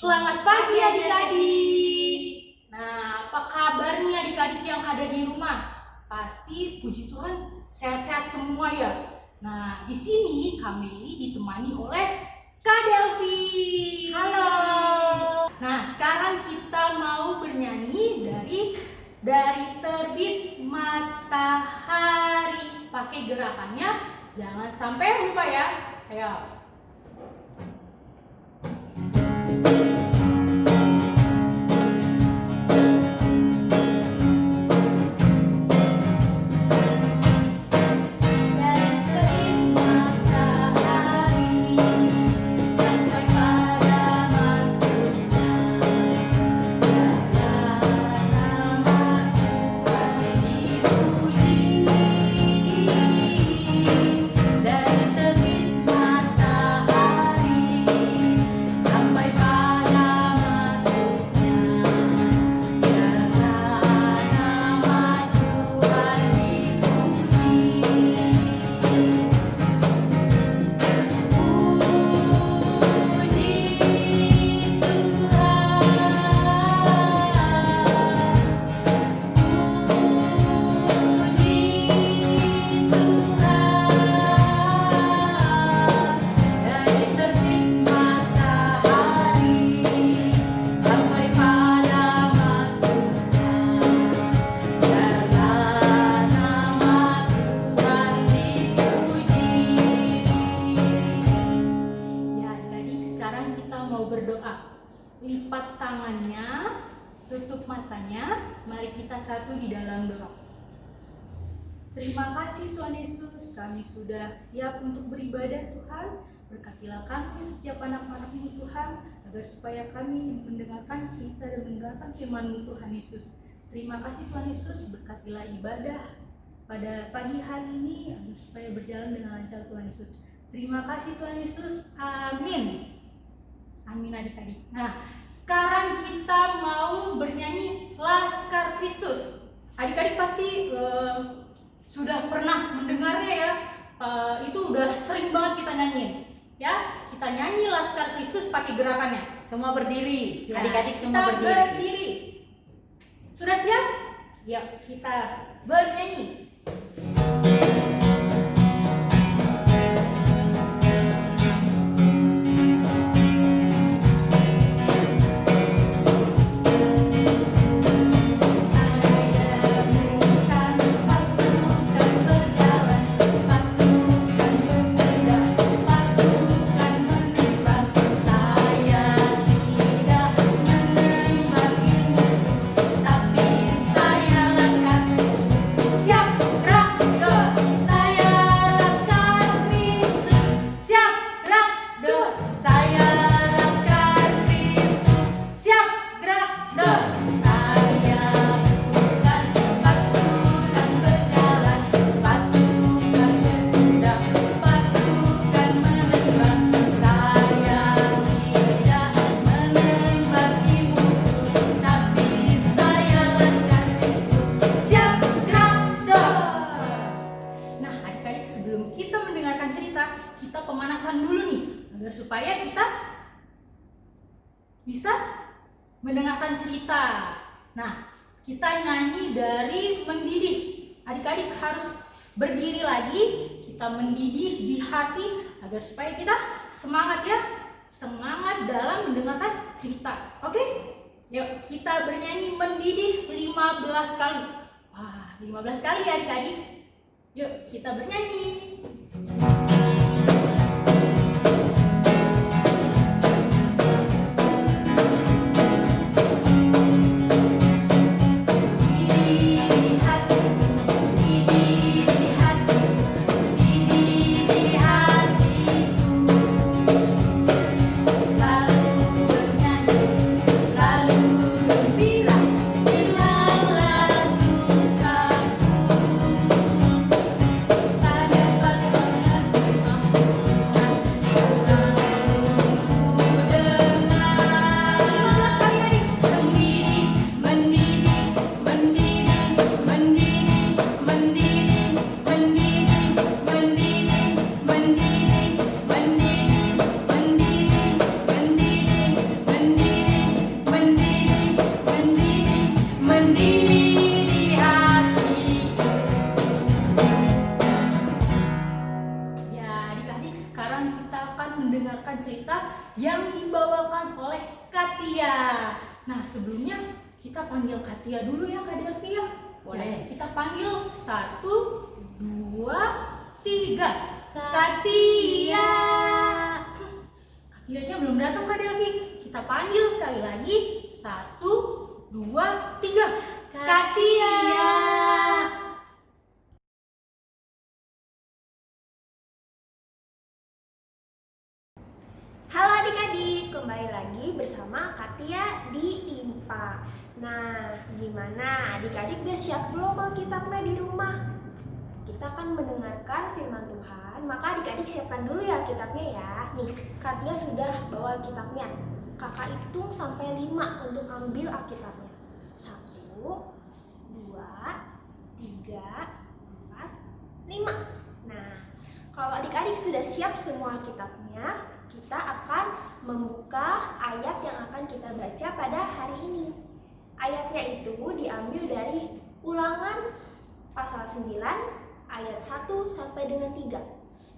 Selamat pagi adik-adik. Nah, apa kabar nih adik-adik yang ada di rumah? Pasti puji Tuhan sehat-sehat semua ya. Nah, di sini Kameli ditemani oleh Kak Delvi. Halo. Nah, sekarang kita mau bernyanyi dari terbit matahari. Pakai gerakannya, jangan sampai lupa ya. Ayo. Lipat tangannya, tutup matanya, mari kita satu di dalam doa. Terima kasih Tuhan Yesus, kami sudah siap untuk beribadah Tuhan. Berkatilah kami setiap anak-anak-Mu Tuhan, agar supaya kami mendengarkan cerita dan mendengarkan firman-Mu Tuhan Yesus. Terima kasih Tuhan Yesus, berkatilah ibadah pada pagi hari ini, agar supaya berjalan dengan lancar Tuhan Yesus. Terima kasih Tuhan Yesus, amin. Amin adik-adik. Nah, sekarang kita mau bernyanyi Laskar Kristus. Adik-adik pasti sudah pernah mendengarnya ya. Itu udah sering banget kita nyanyiin. Ya, kita nyanyi Laskar Kristus pakai gerakannya. Semua berdiri. Ya, Adik-adik kita semua berdiri. Sudah siap? Ya, kita bernyanyi. Kita pemanasan dulu nih, agar supaya kita bisa mendengarkan cerita. Nah, kita nyanyi dari mendidih. Adik-adik harus berdiri lagi, kita mendidih di hati agar supaya kita semangat ya, semangat dalam mendengarkan cerita. Oke? Yuk, kita bernyanyi mendidih 15 kali. Wah, 15 kali ya adik-adik. Yuk, kita bernyanyi. Pada kita yang dibawakan oleh Katia. Nah, sebelumnya kita panggil Katia dulu ya Kak Delvi ya. Boleh. Kita panggil 1, 2, 3. Katia. Katianya belum datang Kak Delvi. Kita panggil sekali lagi. 1, 2, 3. Katia. Halo adik-adik, kembali lagi bersama Katia di IMPA. Nah, gimana? Adik-adik udah siap belum Alkitabnya di rumah? Kita akan mendengarkan firman Tuhan, maka adik-adik siapkan dulu ya Alkitabnya ya. Nih, Katia sudah bawa Alkitabnya. Kakak hitung sampai 5 untuk ambil Alkitabnya. 1, 2, 3, 4, 5. Nah, kalau adik-adik sudah siap semua Alkitabnya, kita akan membuka ayat yang akan kita baca pada hari ini. Ayatnya itu diambil dari Ulangan pasal 9 ayat 1 sampai dengan 3.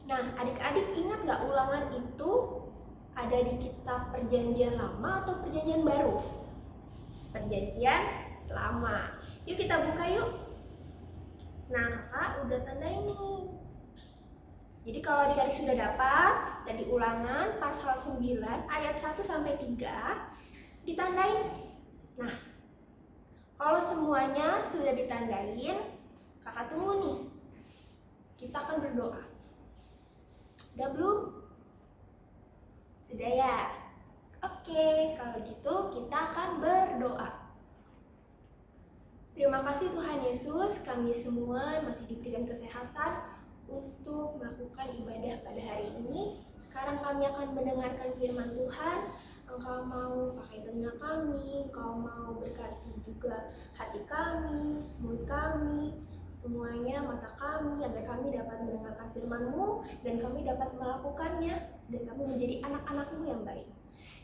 Nah, adik-adik ingat gak Ulangan itu ada di kitab Perjanjian Lama atau Perjanjian Baru? Perjanjian Lama. Yuk kita buka yuk. Nah, kakak udah tandain nih. Jadi kalau adik-adik sudah dapat dari Ulangan pasal 9 ayat 1 sampai 3 ditandain. Nah, kalau semuanya sudah ditandain, kakak tunggu nih. Kita akan berdoa. Udah belum? Sudah ya? Oke, kalau gitu kita akan berdoa. Terima kasih Tuhan Yesus, kami semua masih diberikan kesehatan untuk melakukan ibadah pada hari ini. Sekarang kami akan mendengarkan firman Tuhan. Engkau mau pakai telinga kami, Engkau mau berkati juga hati kami, mulut kami, semuanya mata kami, agar kami dapat mendengarkan firman-Mu dan kami dapat melakukannya dan kami menjadi anak-anak-Mu yang baik.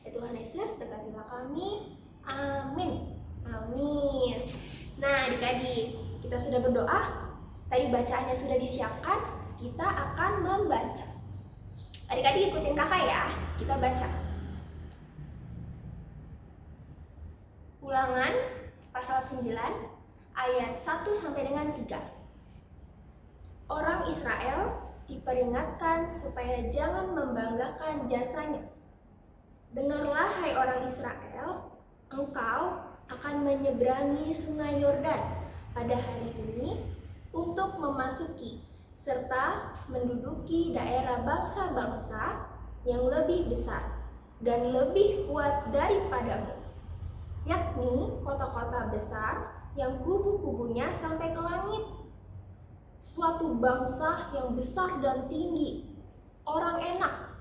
Ya Tuhan Yesus, berkatilah kami. Amin. Amin. Nah adik-adik, kita sudah berdoa. Tadi bacaannya sudah disiapkan, kita akan membaca. Adik-adik ikutin kakak ya, kita baca. Ulangan pasal 9 ayat 1 sampai dengan 3. Orang Israel diperingatkan supaya jangan membanggakan jasanya. Dengarlah hai orang Israel, engkau akan menyeberangi sungai Yordan pada hari ini untuk memasuki serta menduduki daerah bangsa-bangsa yang lebih besar dan lebih kuat daripadamu, yakni kota-kota besar yang kubu-kubunya sampai ke langit, suatu bangsa yang besar dan tinggi, orang enak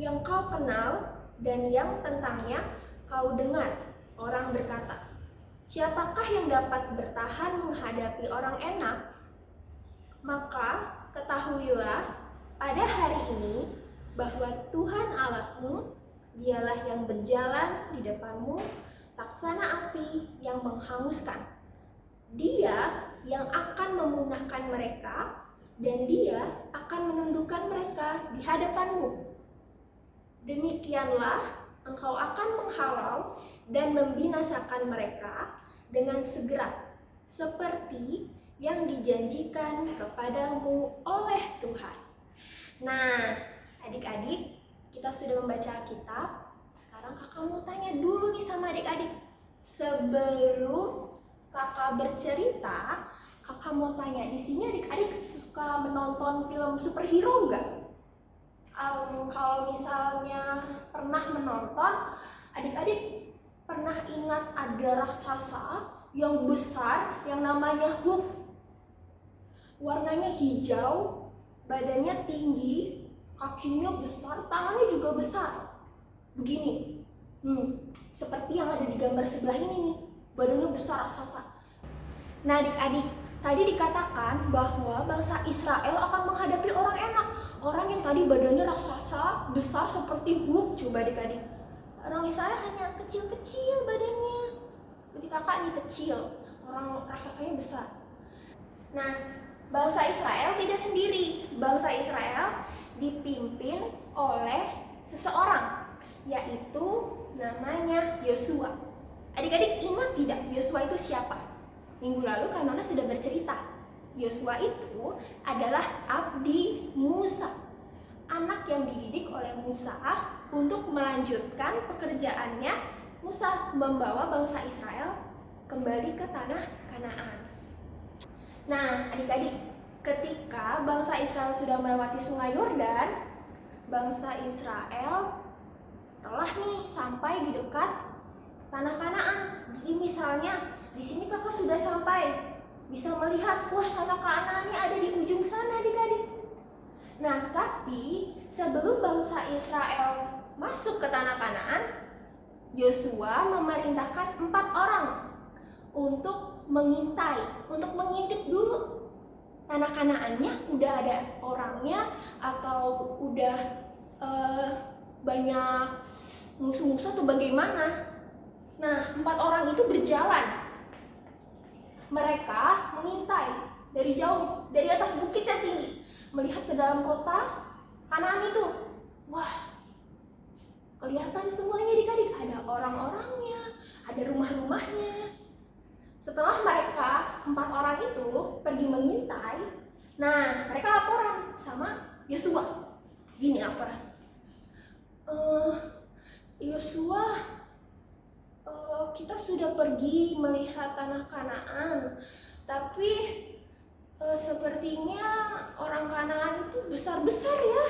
yang kau kenal dan yang tentangnya kau dengar orang berkata, siapakah yang dapat bertahan menghadapi orang enak? Maka ketahuilah pada hari ini bahwa Tuhan Allahmu, dialah yang berjalan di depanmu, laksana api yang menghanguskan. Dia yang akan memunahkan mereka, dan dia akan menundukkan mereka di hadapanmu. Demikianlah engkau akan menghalau dan membinasakan mereka dengan segera, seperti yang dijanjikan kepadamu oleh Tuhan. Nah, adik-adik, kita sudah membaca Alkitab. Sekarang kakak mau tanya dulu nih sama adik-adik. Sebelum kakak bercerita, kakak mau tanya, di sini adik-adik suka menonton film superhero nggak? Kalau misalnya pernah menonton, adik-adik pernah ingat ada raksasa yang besar yang namanya Hulk. Warnanya hijau, badannya tinggi, kakinya besar, tangannya juga besar. Begini, seperti yang ada di gambar sebelah ini nih, badannya besar raksasa. Nah adik-adik, tadi dikatakan bahwa bangsa Israel akan menghadapi orang enak. Orang yang tadi badannya raksasa, besar seperti Hulk. Coba adik-adik, orang Israel hanya kecil-kecil badannya. Berarti kakak nih kecil, orang raksasanya besar. Nah, bangsa Israel tidak sendiri. Bangsa Israel dipimpin oleh seseorang, yaitu namanya Yosua. Adik-adik ingat tidak Yosua itu siapa? Minggu lalu Kak Nona sudah bercerita. Yosua itu adalah abdi Musa, anak yang dididik oleh Musa untuk melanjutkan pekerjaannya. Musa membawa bangsa Israel kembali ke tanah Kanaan. Nah, adik-adik, ketika bangsa Israel sudah melewati sungai Yordan, bangsa Israel telah nih sampai di dekat tanah Kanaan. Jadi misalnya di sini kakak sudah sampai, bisa melihat, wah tanah Kanaan ini ada di ujung sana adik-adik. Nah, tapi sebelum bangsa Israel masuk ke tanah Kanaan, Yosua memerintahkan 4 orang untuk mengintai, untuk mengintip dulu tanah Kanaannya udah ada orangnya atau udah banyak musuh-musuh atau bagaimana. Nah, 4 orang itu berjalan. Mereka mengintai dari jauh, dari atas bukit yang tinggi, melihat ke dalam kota Kanaan itu. Wah, kelihatan semuanya adik-adik, ada orang-orangnya, ada rumah-rumahnya. Setelah mereka 4 orang itu pergi mengintai, nah mereka laporan sama Yosua. Gini laporan, Yosua, kita sudah pergi melihat tanah Kanaan, tapi sepertinya orang Kanaan itu besar-besar ya,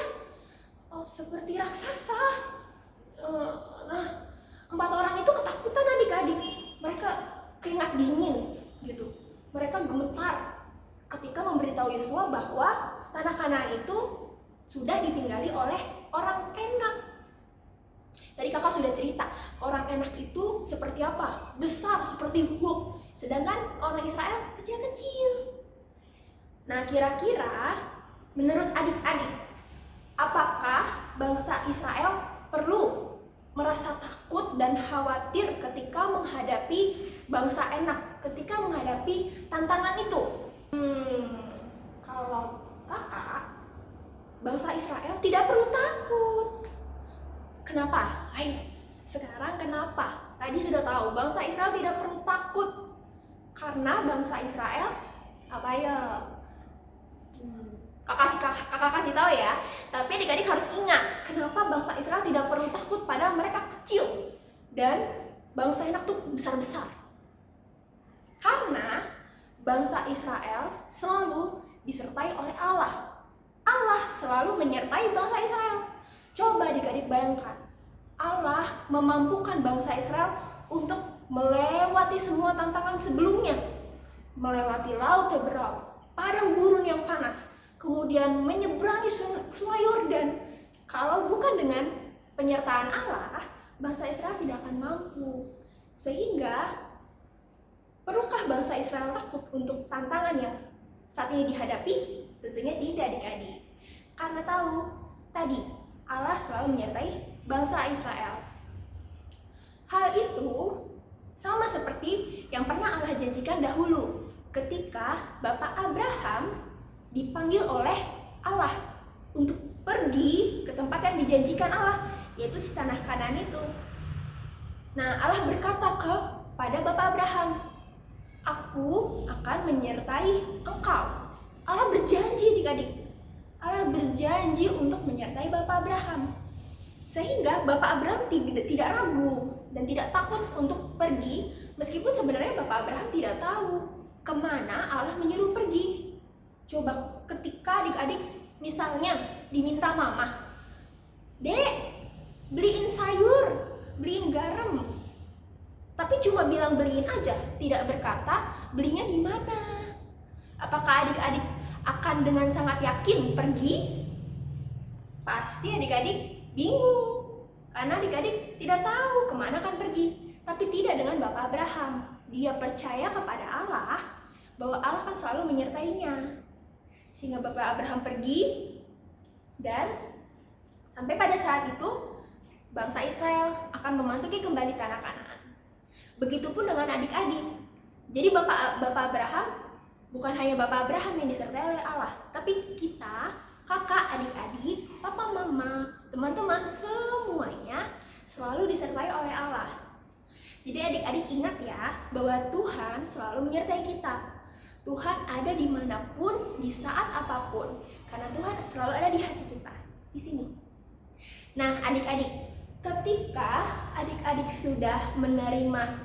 seperti raksasa. Nah, 4 orang itu ketakutan adik-adik, mereka keringat dingin gitu, mereka gemetar ketika memberitahu Yosua bahwa tanah Kanaan itu sudah ditinggali oleh orang enak. Tadi kakak sudah cerita, orang enak itu seperti apa? Besar, seperti Hulk. Sedangkan orang Israel kecil-kecil. Nah, kira-kira menurut adik-adik, apakah bangsa Israel perlu merasa takut dan khawatir ketika menghadapi bangsa enak, ketika menghadapi tantangan itu? Kalau kakak, bangsa Israel tidak perlu takut. Kenapa? Ayo, sekarang kenapa? Tadi sudah tahu, bangsa Israel tidak perlu takut. Karena bangsa Israel, apa ya? Kakak kasih tahu ya. Tapi adik-adik harus ingat, kenapa bangsa Israel tidak perlu takut padahal mereka kecil. Dan bangsa enak tuh besar-besar. Karena bangsa Israel selalu disertai oleh Allah. Allah selalu menyertai bangsa Israel. Coba adik-adik bayangkan, Allah memampukan bangsa Israel untuk melewati semua tantangan sebelumnya. Melewati laut Teberau, padang gurun yang panas, kemudian menyeberangi sungai Yordan. Kalau bukan dengan penyertaan Allah, bangsa Israel tidak akan mampu. Sehingga, perlukah bangsa Israel takut untuk tantangan yang saat ini dihadapi? Tentunya tidak adik-adik. Karena tahu, tadi Allah selalu menyertai bangsa Israel. Hal itu sama seperti yang pernah Allah janjikan dahulu ketika Bapak Abraham dipanggil oleh Allah untuk pergi ke tempat yang dijanjikan Allah, yaitu si tanah Kanaan itu. Nah, Allah berkata kepada Bapak Abraham, "Aku akan menyertai engkau." Allah berjanji adik-adik. Allah berjanji untuk menyertai Bapak Abraham. Sehingga Bapak Abraham tidak ragu dan tidak takut untuk pergi, meskipun sebenarnya Bapak Abraham tidak tahu kemana Allah menyuruh pergi. Coba ketika adik-adik misalnya diminta mama, "Dek, beliin sayur, beliin garam." Tapi cuma bilang beliin aja, tidak berkata belinya di mana. Apakah adik-adik akan dengan sangat yakin pergi? Pasti adik-adik bingung, karena adik-adik tidak tahu kemana akan pergi. Tapi tidak dengan Bapak Abraham, dia percaya kepada Allah bahwa Allah akan selalu menyertainya. Sehingga Bapak Abraham pergi, dan sampai pada saat itu bangsa Israel akan memasuki kembali tanah Kanaan. Begitupun dengan adik-adik. Jadi Bapak Abraham, bukan hanya Bapak Abraham yang disertai oleh Allah, tapi kita, kakak, adik-adik, papa, mama, teman-teman, semuanya selalu disertai oleh Allah. Jadi adik-adik ingat ya, bahwa Tuhan selalu menyertai kita. Tuhan ada dimanapun, di saat apapun, karena Tuhan selalu ada di hati kita, di sini. Nah adik-adik, ketika adik-adik sudah menerima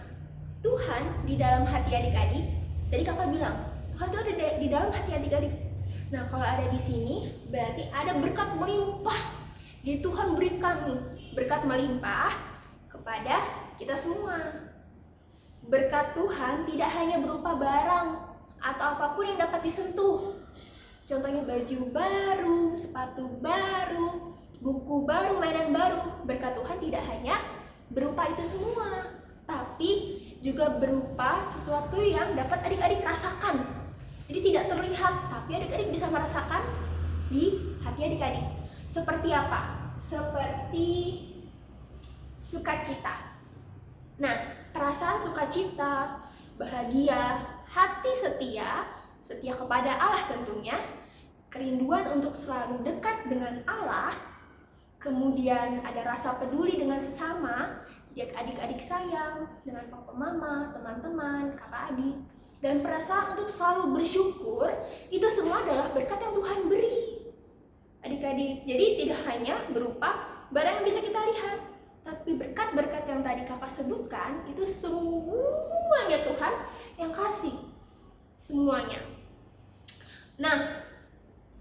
Tuhan di dalam hati adik-adik, tadi kakak bilang, Tuhan itu ada di dalam hati adik-adik. Nah kalau ada di sini, berarti ada berkat melimpah. Jadi Tuhan berikan nih berkat melimpah kepada kita semua. Berkat Tuhan tidak hanya berupa barang atau apapun yang dapat disentuh. Contohnya baju baru, sepatu baru, buku baru, mainan baru. Berkat Tuhan tidak hanya berupa itu semua, tapi juga berupa sesuatu yang dapat adik-adik rasakan. Jadi tidak terlihat, tapi adik-adik bisa merasakan di hati adik-adik. Seperti apa? Seperti sukacita. Nah, perasaan sukacita, bahagia, hati setia, setia kepada Allah tentunya, kerinduan untuk selalu dekat dengan Allah, kemudian ada rasa peduli dengan sesama, jadi adik-adik sayang dengan papa mama, teman-teman, kakak adik, dan perasaan untuk selalu bersyukur, itu semua adalah berkat yang Tuhan beri. Adik-adik, jadi tidak hanya berupa barang yang bisa kita lihat, tapi berkat-berkat yang tadi kakak sebutkan, itu semuanya Tuhan yang kasih. Semuanya. Nah,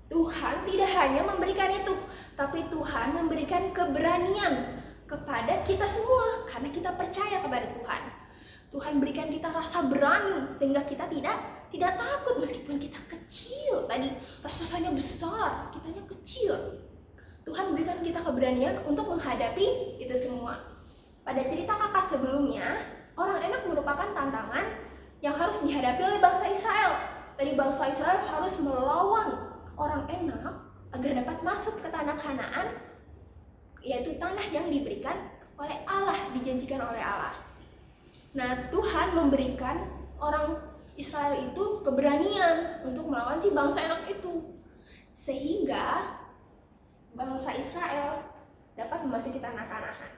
Tuhan tidak hanya memberikan itu, tapi Tuhan memberikan keberanian kepada kita semua, karena kita percaya kepada Tuhan. Tuhan berikan kita rasa berani, sehingga kita tidak takut meskipun kita kecil. Tadi rasanya besar, kitanya kecil. Tuhan berikan kita keberanian untuk menghadapi itu semua. Pada cerita kakak sebelumnya, orang enak merupakan tantangan yang harus dihadapi oleh bangsa Israel. Tadi bangsa Israel harus melawan orang enak agar dapat masuk ke tanah Kanaan, yaitu tanah yang diberikan oleh Allah, dijanjikan oleh Allah. Nah, Tuhan memberikan orang Israel itu keberanian untuk melawan si bangsa enak itu, sehingga bangsa Israel dapat memasuki tanah Kanaan.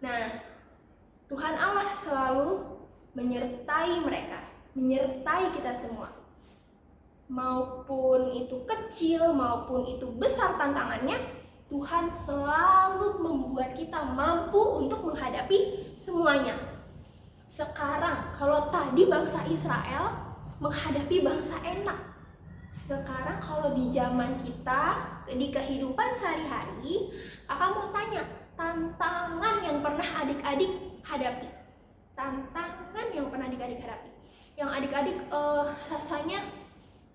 Nah, Tuhan Allah selalu menyertai mereka, menyertai kita semua. Maupun itu kecil, maupun itu besar tantangannya, Tuhan selalu membuat kita mampu untuk menghadapi semuanya. Sekarang, kalau tadi bangsa Israel menghadapi bangsa enak, sekarang kalau di zaman kita, di kehidupan sehari-hari, kakak mau tanya, tantangan yang pernah adik-adik hadapi. Tantangan yang pernah adik-adik hadapi. Yang adik-adik rasanya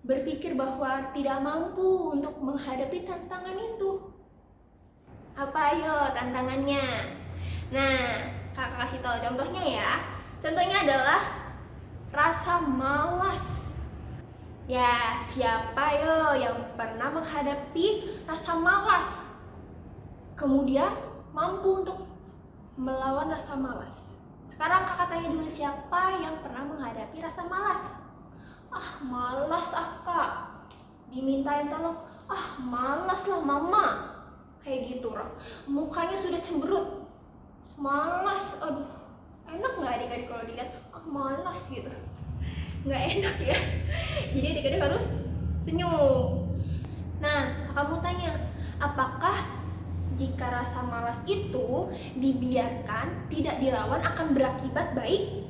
berpikir bahwa tidak mampu untuk menghadapi tantangan itu. Apa ayo tantangannya? Nah, kakak kasih tahu contohnya ya. Contohnya adalah rasa malas. Ya, siapa yo yang pernah menghadapi rasa malas, kemudian mampu untuk melawan rasa malas? Sekarang kakak tanya dulu, siapa yang pernah menghadapi rasa malas? Ah, malas kak, dimintain tolong, ah malas lah mama, kayak gitu orang, mukanya sudah cemberut, malas, aduh, enak nggak adik-adik kalau dilihat, ah malas gitu, nggak enak ya. Jadi adik-adik harus senyum. Nah, kamu tanya, apakah jika rasa malas itu dibiarkan, tidak dilawan akan berakibat baik?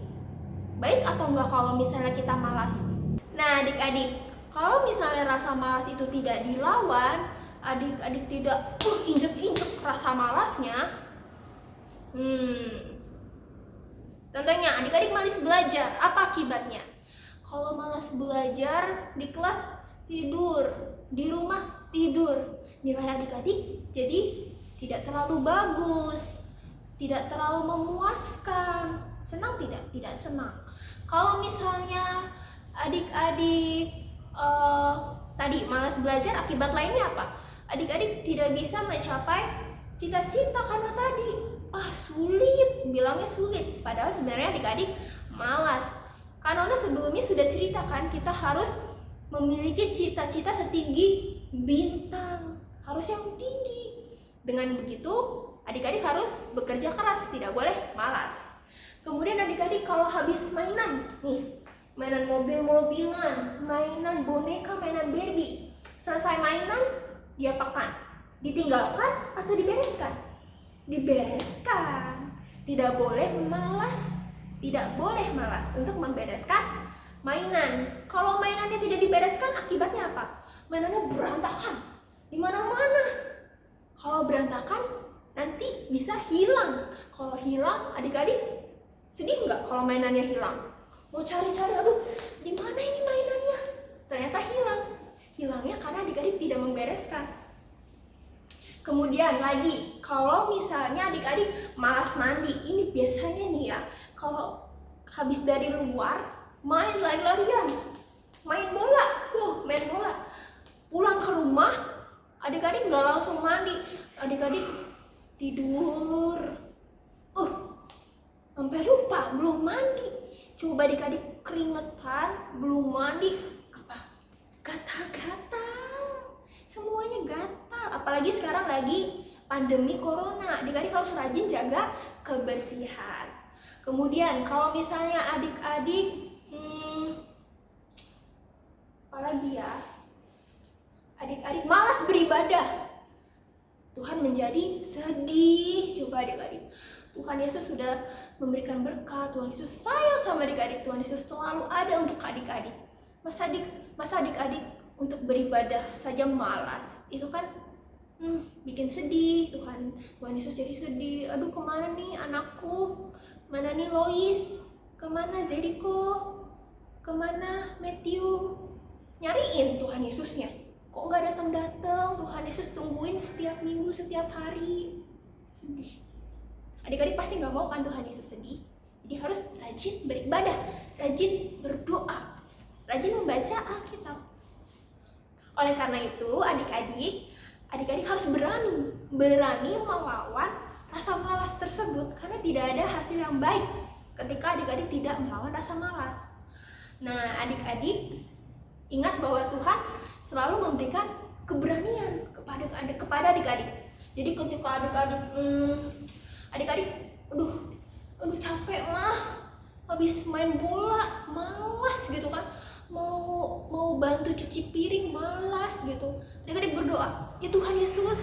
Baik atau enggak kalau misalnya kita malas? Nah adik-adik, kalau misalnya rasa malas itu tidak dilawan, adik-adik tidak injek-injek rasa malasnya, contohnya adik-adik malas belajar, apa akibatnya? Kalau malas belajar, di kelas tidur, di rumah tidur, nilai adik-adik jadi tidak terlalu bagus, tidak terlalu memuaskan. Senang tidak? Tidak senang. Kalau misalnya adik-adik tadi malas belajar, akibat lainnya apa? Adik-adik tidak bisa mencapai cita-cita karena tadi sulit, bilangnya sulit, padahal sebenarnya adik-adik malas. Karena sebelumnya sudah ceritakan, kita harus memiliki cita-cita setinggi bintang, harus yang tinggi. Dengan begitu, adik-adik harus bekerja keras, tidak boleh malas. Kemudian adik-adik kalau habis mainan, nih, mainan mobil-mobilan, mainan boneka, mainan Barbie, selesai mainan, diapakan? Ditinggalkan atau dibereskan? Dibereskan. Tidak boleh malas, tidak boleh malas untuk membereskan mainan. Kalau mainannya tidak dibereskan, akibatnya apa? Mainannya berantakan di mana-mana. Kalau berantakan, nanti bisa hilang. Kalau hilang, adik-adik sedih nggak kalau mainannya hilang? Mau cari-cari, aduh, di mana ini mainannya? Ternyata hilang. Hilangnya karena adik-adik tidak membereskan. Kemudian lagi, kalau misalnya adik-adik malas mandi, ini biasanya nih ya, kalau habis dari luar, main lari-larian, main bola, main bola. Pulang ke rumah, adik-adik nggak langsung mandi, adik-adik tidur. Sampai lupa belum mandi. Coba adik-adik keringetan, belum mandi, apa? Gatal-gatal. Semuanya gatal. Apalagi sekarang lagi pandemi corona, adik-adik harus rajin jaga kebersihan. Kemudian kalau misalnya adik-adik apalagi ya? Adik-adik malas beribadah, Tuhan menjadi sedih. Coba adik-adik, Tuhan Yesus sudah memberikan berkat, Tuhan Yesus sayang sama adik-adik, Tuhan Yesus selalu ada untuk adik-adik. Masa adik-adik untuk beribadah saja malas? Itu kan bikin sedih. Tuhan Yesus jadi sedih. Aduh, kemana nih anakku? Mana nih Lois? Kemana Zeriko? Kemana Matthew? Nyariin Tuhan Yesusnya, kok nggak datang-datang? Tuhan Yesus tungguin setiap minggu, setiap hari. Sedih. Adik-adik pasti nggak mau kan Tuhan Yesus sedih. Jadi harus rajin beribadah, rajin berdoa, rajin membaca Alkitab. Oleh karena itu, adik-adik harus berani melawan rasa malas tersebut, karena tidak ada hasil yang baik ketika adik-adik tidak melawan rasa malas. Nah, adik-adik ingat bahwa Tuhan selalu memberikan keberanian kepada adik-adik. Jadi ketika adik-adik aduh capek mah, habis main bola malas gitu kan, mau bantu cuci piring malas gitu, adik-adik berdoa, ya Tuhan Yesus,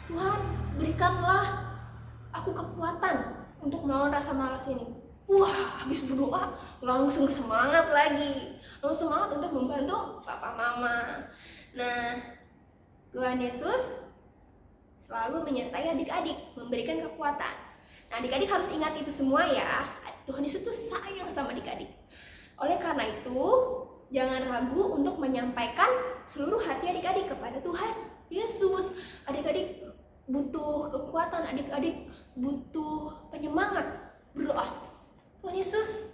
Tuhan berikanlah aku kekuatan untuk melawan rasa malas ini. Wah, habis berdoa langsung semangat lagi, langsung semangat untuk membantu papa mama. Nah, Tuhan Yesus selalu menyertai adik-adik, memberikan kekuatan. Nah, adik-adik harus ingat itu semua ya. Tuhan Yesus tuh sayang sama adik-adik. Oleh karena itu, jangan ragu untuk menyampaikan seluruh hati adik-adik kepada Tuhan Yesus. Adik-adik butuh kekuatan, adik-adik butuh penyemangat, berdoa. Tuhan Yesus,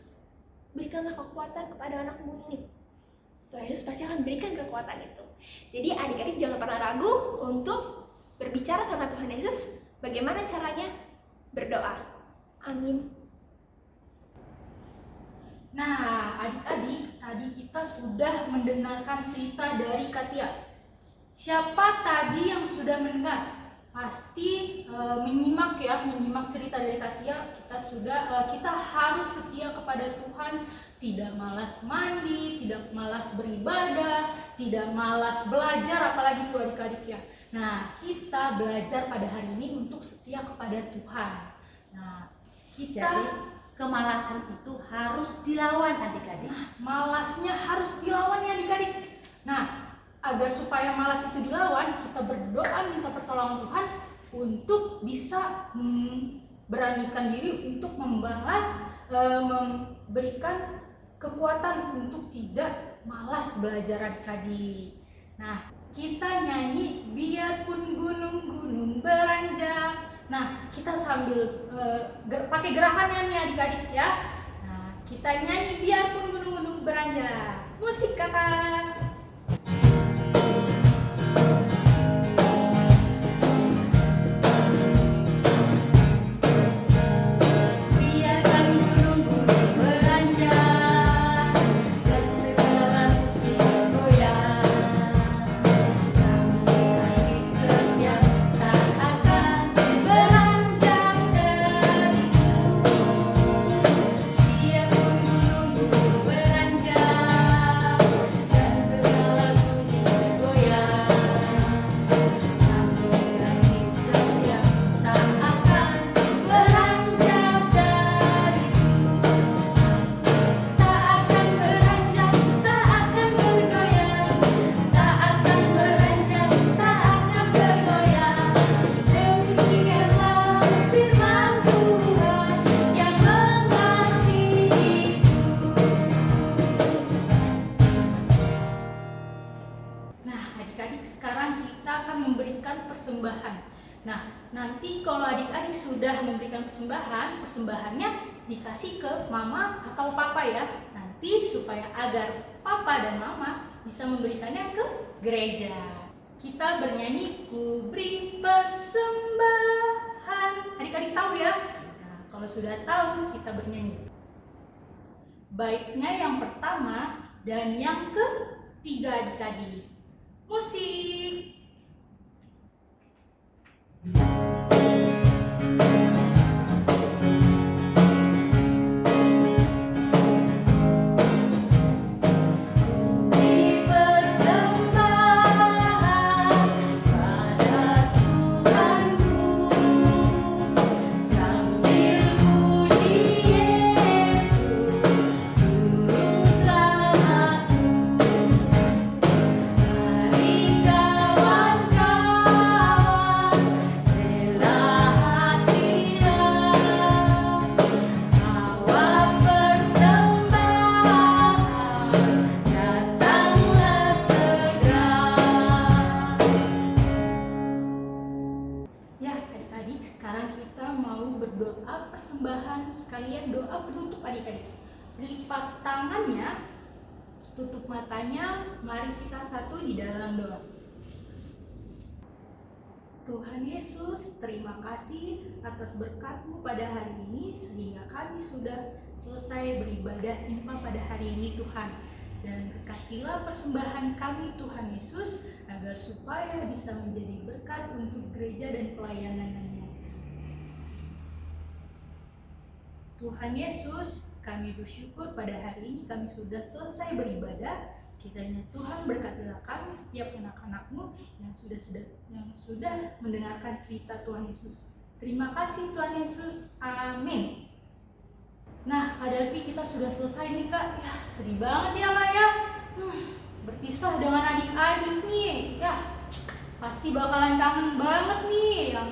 berikanlah kekuatan kepada anakmu ini. Tuhan Yesus pasti akan berikan kekuatan itu. Jadi adik-adik jangan pernah ragu untuk berbicara sama Tuhan Yesus. Bagaimana caranya? Berdoa. Amin. Nah, adik-adik, tadi kita sudah mendengarkan cerita dari Katia. Siapa tadi yang sudah mendengar? Pasti menyimak cerita dari Katia. Kita harus setia kepada Tuhan, tidak malas mandi, tidak malas beribadah, tidak malas belajar, apalagi itu adik-adik ya. Nah, kita belajar pada hari ini untuk setia kepada Tuhan. Nah, Jadi kemalasan itu harus dilawan adik-adik. Malasnya harus dilawan ya adik-adik. Nah, agar supaya malas itu dilawan, kita berdoa minta pertolongan Tuhan untuk bisa beranikan diri untuk memberikan kekuatan untuk tidak malas belajar adik-adik. Nah, kita nyanyi biarpun gunung-gunung beranjak. Nah, kita sambil pakai gerakannya nih adik-adik ya. Nah, kita nyanyi biarpun gunung-gunung beranjak. Musik kakak. Tak saat memberikan persembahan, persembahannya dikasih ke mama atau papa ya. Nanti supaya agar papa dan mama bisa memberikannya ke gereja. Kita bernyanyi, ku beri persembahan. Adik-adik tahu ya? Nah, kalau sudah tahu, kita bernyanyi. Baiknya yang pertama dan yang ketiga adik-adik. Musik. Berdoa persembahan sekalian doa penutup adik-adik. Lipat tangannya, tutup matanya, mari kita satu di dalam doa. Tuhan Yesus, terima kasih atas berkat-Mu pada hari ini sehingga kami sudah selesai beribadah IMPA pada hari ini Tuhan. Dan berkatilah persembahan kami Tuhan Yesus agar supaya bisa menjadi berkat untuk gereja dan pelayanannya. Tuhan Yesus, kami bersyukur pada hari ini kami sudah selesai beribadah. Kiranya Tuhan berkatilah kami setiap anak-anak-Mu yang sudah mendengarkan cerita Tuhan Yesus. Terima kasih Tuhan Yesus. Amin. Nah, Kak Delvi, kita sudah selesai nih Kak. Ya, sedih banget ya Kak ya. Berpisah dengan adik-adik nih. Ya, pasti bakalan kangen banget nih. Yang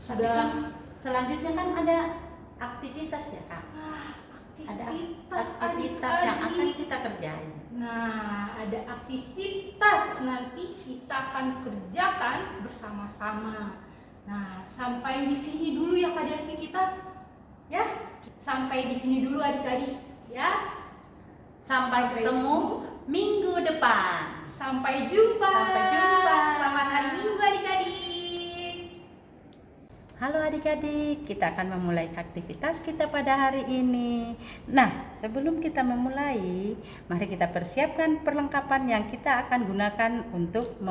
sudah Selanjutnya kan ada aktivitas ya Kak. Ada aktivitas yang akan kita kerjain. Nah, ada aktivitas nanti kita akan kerjakan bersama-sama. Nah, sampai di sini dulu ya Kak Delvi kita. Ya, sampai di sini dulu adik-adik ya. Sampai ketemu minggu depan. Sampai jumpa. Sampai jumpa. Selamat hari Minggu adik-adik. Halo adik-adik, kita akan memulai aktivitas kita pada hari ini. Nah, sebelum kita memulai, mari kita persiapkan perlengkapan yang kita akan gunakan untuk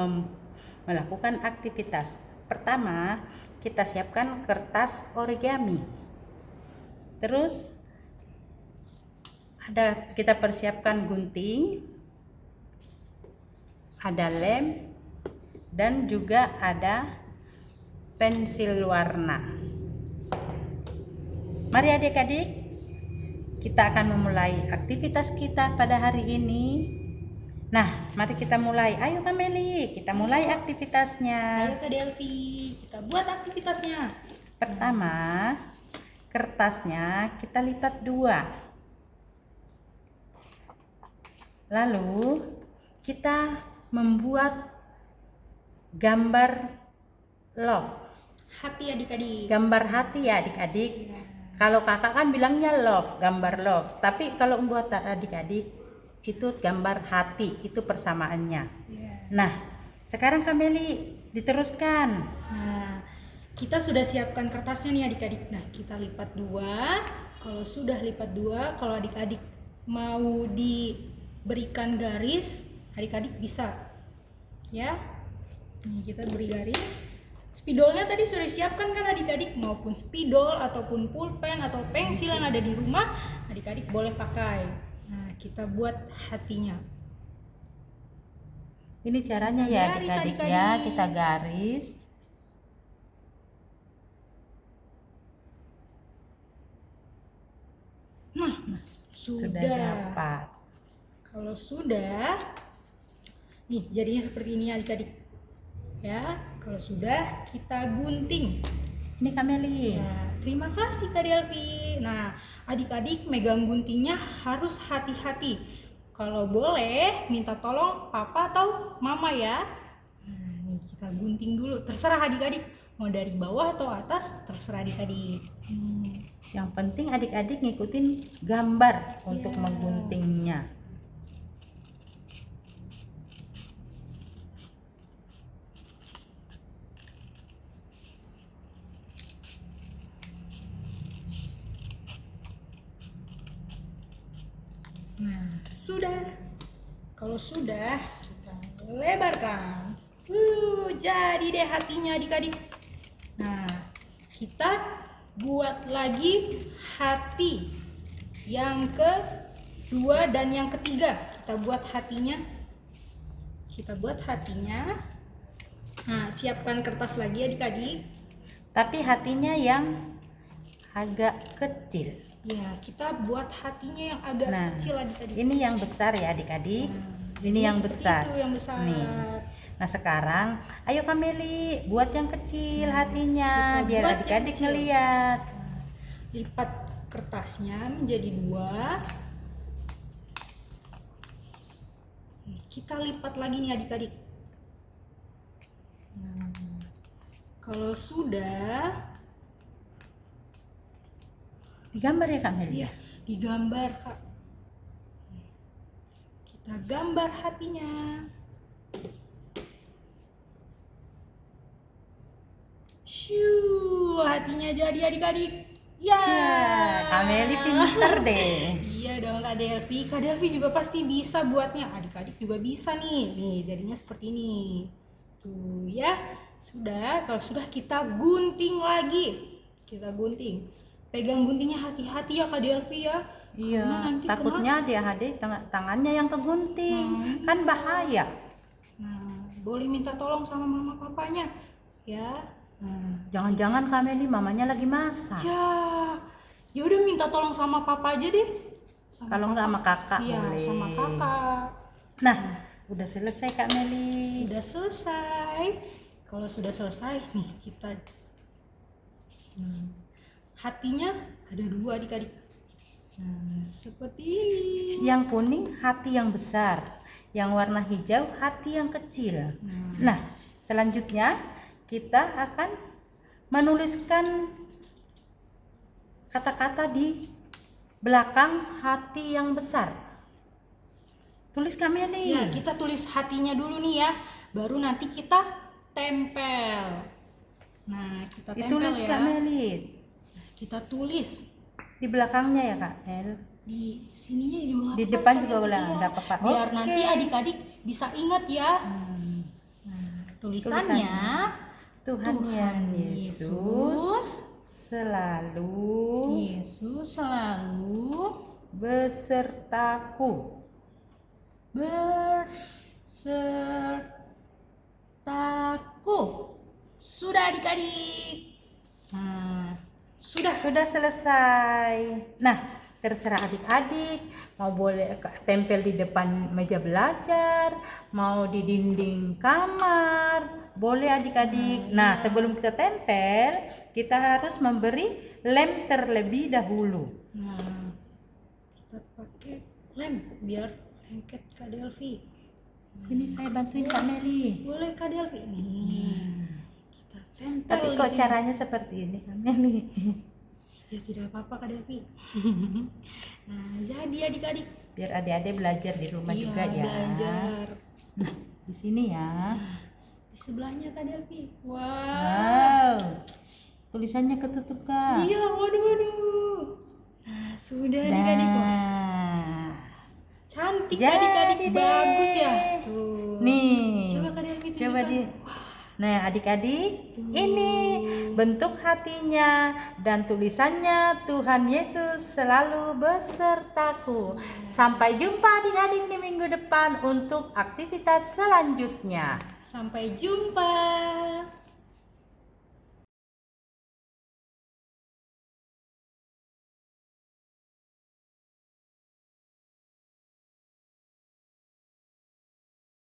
melakukan aktivitas. Pertama, kita siapkan kertas origami. Terus, kita persiapkan gunting, ada lem, dan juga ada pensil warna. Mari adik-adik, kita akan memulai aktivitas kita pada hari ini. Nah, mari kita mulai. Ayo Kak Meli, kita mulai aktivitasnya. Ayo Kak Delvi, kita buat aktivitasnya. Pertama, kertasnya kita lipat 2. Lalu, kita membuat gambar love. Hati adik-adik. Gambar hati ya adik-adik. Kalau kakak kan bilangnya love, gambar love. Tapi kalau buat adik-adik itu gambar hati, itu persamaannya. Nah, sekarang Kak Meli diteruskan. Nah, kita sudah siapkan kertasnya nih adik-adik. Nah, kita lipat 2. Kalau sudah lipat 2, kalau adik-adik mau diberikan garis, adik-adik bisa. Ya. Nih kita beri garis. Spidolnya tadi sudah siapkan kan adik-adik, maupun spidol ataupun pulpen atau pensil yang ada di rumah, adik-adik boleh pakai. Nah, kita buat hatinya. Ini caranya ya Garis, adik-adik adik-adik. ya, kita garis. Nah, sudah. dapat. Kalau sudah, nih jadinya seperti ini adik-adik. Ya, kalau sudah kita gunting. Ini Kak Meli. Nah, terima kasih Kak Delvi. Nah, adik-adik megang guntingnya harus hati-hati. Kalau boleh minta tolong papa atau mama ya. Nah, nih kita gunting dulu. Terserah adik-adik Mau dari bawah atau atas terserah adik-adik. Yang penting adik-adik ngikutin gambar untuk Iya. mengguntingnya. Nah, sudah. Kalau sudah, kita lebarkan. Jadi deh hatinya adik-adik. Nah, kita buat lagi hati yang kedua dan yang ketiga. Kita buat hatinya. Nah, siapkan kertas lagi adik-adik. Tapi hatinya yang agak kecil. Ya, kita buat hatinya yang agak Nah, kecil adik-adik. ini yang besar ya adik-adik. Nah, Ini yang seperti besar. itu, yang besar. Nih. Nah sekarang, ayo Kameli buat yang kecil hatinya, kita biar buat yang adik-adik kecil. ngeliat. Lipat kertasnya menjadi 2. Kita lipat lagi nih adik-adik. Nah, kalau sudah, Digambar ya Kameli? ya digambar Kak. Kita gambar hatinya. Hatinya jadi adik-adik. Ya, Kameli pinter deh. Iya dong Kak Delvi. Kak Delvi juga pasti bisa buatnya. Adik-adik juga bisa nih. Nih jadinya seperti ini. Tuh ya. Sudah. Kalau sudah kita gunting lagi. Kita gunting. Pegang guntingnya hati-hati ya Kak Delvi ya. Iya, Karena nanti takutnya adik-adik tangannya yang kegunting, kan bahaya. Nah, boleh minta tolong sama mama papanya. Ya. Nah, Jangan-jangan Kameli mamanya lagi masak. ya udah minta tolong sama papa aja deh. Kalau nggak sama kakak Iya, boleh. sama kakak. Nah, udah selesai Kak Meli. Sudah selesai. Kalau sudah selesai nih kita hatinya ada 2 adik-adik. Nah, seperti ini. Yang kuning hati yang besar, yang warna hijau hati yang kecil. Nah, selanjutnya kita akan menuliskan kata-kata di belakang hati yang besar. Tulis Kameli. Ya, kita tulis hatinya dulu nih ya. Baru nanti kita tempel. Nah, kita tempel Ditulis ya. Kameli. Kita tulis Di belakangnya ya Kak El. di sininya juga. Di nggak depan apa-apa, juga Kak, udah iya. nggak apa-apa. Biar Oke. nanti adik-adik bisa ingat ya. Tulisannya Tuhan Tuhan Yesus selalu Yesus selalu besertaku. besertaku. Sudah adik-adik. Nah, sudah. Sudah selesai. Nah, terserah adik-adik mau boleh tempel di depan meja belajar, mau di dinding kamar, boleh adik-adik. Nah, sebelum kita tempel, kita harus memberi lem terlebih dahulu. Nah, kita pakai lem biar lengket Kak Delvi. Ini saya bantuin Kak Meli. Boleh Kak Delvi. Nih. Kita tempel. Tapi di kok sini. caranya seperti ini Kak Meli? Ya tidak apa-apa Kak Delvi. Nah, jadi adik-adik. Biar adik-adik belajar di rumah Iya, juga ya. belajar. Nah, di sini ya. Di sebelahnya Kak Delvi. Wah. Wow. Tulisannya ketutup Kak. Iya, waduh. Nah, sudah adik-adik. Wah, Nah. cantik Jadi adik-adik, deh. bagus ya. Tuh. Nih. Coba Kak Delvi Coba tunjukkan. Nah, adik-adik, ini bentuk hatinya dan tulisannya Tuhan Yesus selalu besertaku. Sampai jumpa adik-adik di minggu depan untuk aktivitas selanjutnya. Sampai jumpa.